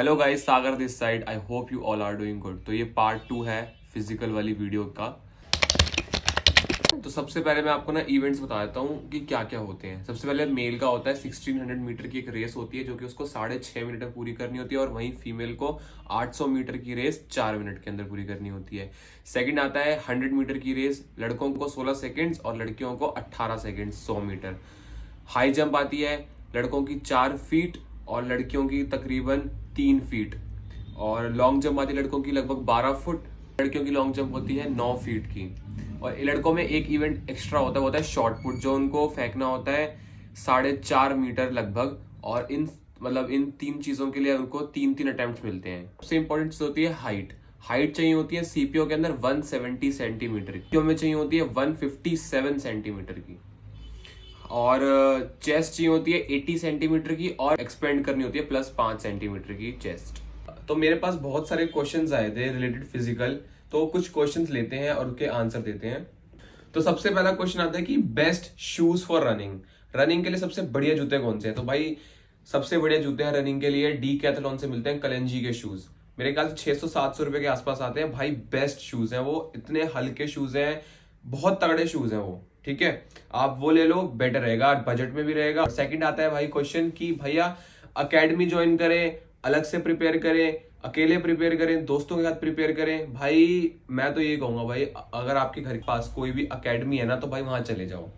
Hello guys, Sagar this side. I hope you all are doing good. तो ये part 2 है physical वाली video का। तो सबसे पहले मैं आपको ना इवेंट्स बता देता हूँ कि क्या क्या होते हैं। सबसे पहले मेल का होता है 1600 मीटर की एक रेस होती है जो कि उसको 6.5 मिनट में पूरी करनी होती है, और वहीं फीमेल को 800 मीटर की रेस 4 मिनट के अंदर पूरी करनी होती है। सेकंड आता है 100 मीटर की रेस, लड़कों को 16 सेकेंड्स और लड़कियों को 18 सेकेंड्स 100 मीटर। हाई जंप आती है, लड़कों की 4 फीट और लड़कियों की तकरीबन 3 फीट। और लॉन्ग जंप आती है लड़कों की लगभग 12 फुट, लड़कियों की लॉन्ग जंप होती है 9 फीट की। और लड़कों में एक इवेंट एक्स्ट्रा होता है, वो होता है शॉर्ट पुट, जो उनको फेंकना होता है 4.5 मीटर लगभग। और इन 3 चीजों के लिए उनको 3-3 अटेम्प्ट मिलते हैं। सबसे इंपॉर्टेंट चीज होती है हाइट। हाइट चाहिए होती है सीपीओ के अंदर 170 सेंटीमीटर की, में चाहिए होती है 157 सेंटीमीटर की। और चेस्ट चाहिए होती है 80 सेंटीमीटर की, और एक्सपेंड करनी होती है +5 सेंटीमीटर की चेस्ट। तो मेरे पास बहुत सारे क्वेश्चंस आए थे रिलेटेड फिजिकल, तो कुछ क्वेश्चंस लेते हैं और उनके आंसर देते हैं। तो सबसे पहला क्वेश्चन आता है कि best shoes for running. Running के लिए सबसे बढ़िया जूते कौन से हैं? तो भाई सबसे बढ़िया जूते हैं रनिंग के लिए डीकैथलॉन से मिलते हैं कलेंजी के शूज। मेरे ख्याल से 600-700 रुपए के आसपास आते हैं भाई। बेस्ट शूज हैं वो, इतने हल्के शूज हैं, बहुत तगड़े शूज हैं वो। ठीक है, आप वो ले लो, बेटर रहेगा, बजट में भी रहेगा। सेकंड आता है भाई क्वेश्चन कि भैया अकेडमी ज्वाइन करें, अलग से प्रिपेयर करें, अकेले प्रिपेयर करें, दोस्तों के साथ प्रिपेयर करें? भाई मैं तो ये कहूंगा भाई, अगर आपके घर के पास कोई भी अकेडमी है ना तो भाई वहां चले जाओ।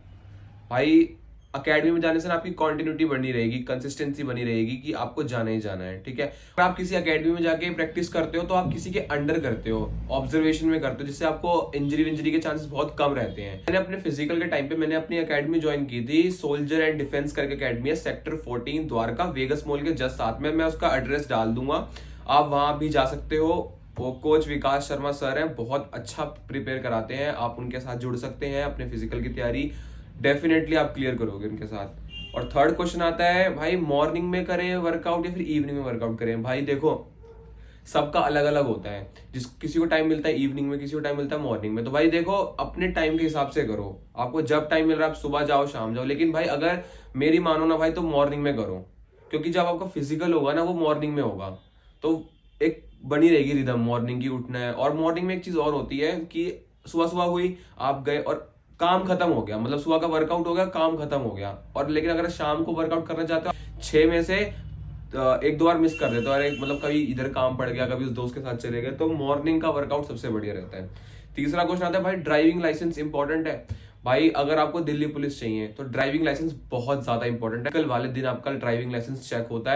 भाई अकेडमी में जाने से ना आपकी कंटिन्यूटी बनी रहेगी, कंसिस्टेंसी बनी रहेगी कि आपको जाना ही जाना है। ठीक है, अगर आप किसी अकेडमी में जाके प्रैक्टिस करते हो तो आप किसी के अंडर करते हो, ऑब्जर्वेशन में करते हो, जिससे आपको इंजरी के चांसेस बहुत कम रहते हैं। मैंने अपने फिजिकल के टाइम पे मैंने अपनी अकेडमी ज्वाइन की थी, सोल्जर एंड डिफेंस करके अकेडमी है, सेक्टर 14 द्वारका, वेगस मॉल के जस्ट साथ में। मैं उसका एड्रेस डाल दूंगा, आप वहां भी जा सकते हो। वो कोच विकास शर्मा सर हैं, बहुत अच्छा प्रिपेयर कराते हैं, आप उनके साथ जुड़ सकते हैं। अपने फिजिकल की तैयारी डेफिनेटली आप क्लियर करोगे उनके साथ। और थर्ड क्वेश्चन आता है भाई मॉर्निंग में करें वर्कआउट या फिर इवनिंग में वर्कआउट करें? भाई देखो, सबका अलग अलग होता है। किसी को टाइम मिलता है इवनिंग में, किसी को टाइम मिलता है मॉर्निंग में। तो भाई देखो, अपने टाइम के हिसाब से करो, आपको जब टाइम मिल रहा है आप सुबह जाओ शाम जाओ। लेकिन भाई अगर मेरी मानो ना भाई तो मॉर्निंग में करो, क्योंकि जब आपका फिजिकल होगा ना वो मॉर्निंग में होगा, तो एक बनी रहेगी रिदम मॉर्निंग की, उठना है। और मॉर्निंग में एक चीज और होती है कि सुबह सुबह हुई, आप गए और काम खत्म हो गया, मतलब सुबह का वर्कआउट हो गया, काम खत्म हो गया। और लेकिन अगर शाम को वर्कआउट करना चाहते हो, 6 में से 1-2 बार मिस कर देते हो, अरे मतलब कभी इधर काम पड़ गया, कभी उस दोस्त के साथ चले गए, तो मॉर्निंग का वर्कआउट सबसे बढ़िया रहता है। तीसरा क्वेश्चन आता है भाई ड्राइविंग लाइसेंस इंपॉर्टेंट है? भाई अगर आपको दिल्ली पुलिस चाहिए तो ड्राइविंग लाइसेंस बहुत ज्यादा इंपॉर्टेंट है। कल वाले दिन आपका ड्राइविंग लाइसेंस चेक होता है।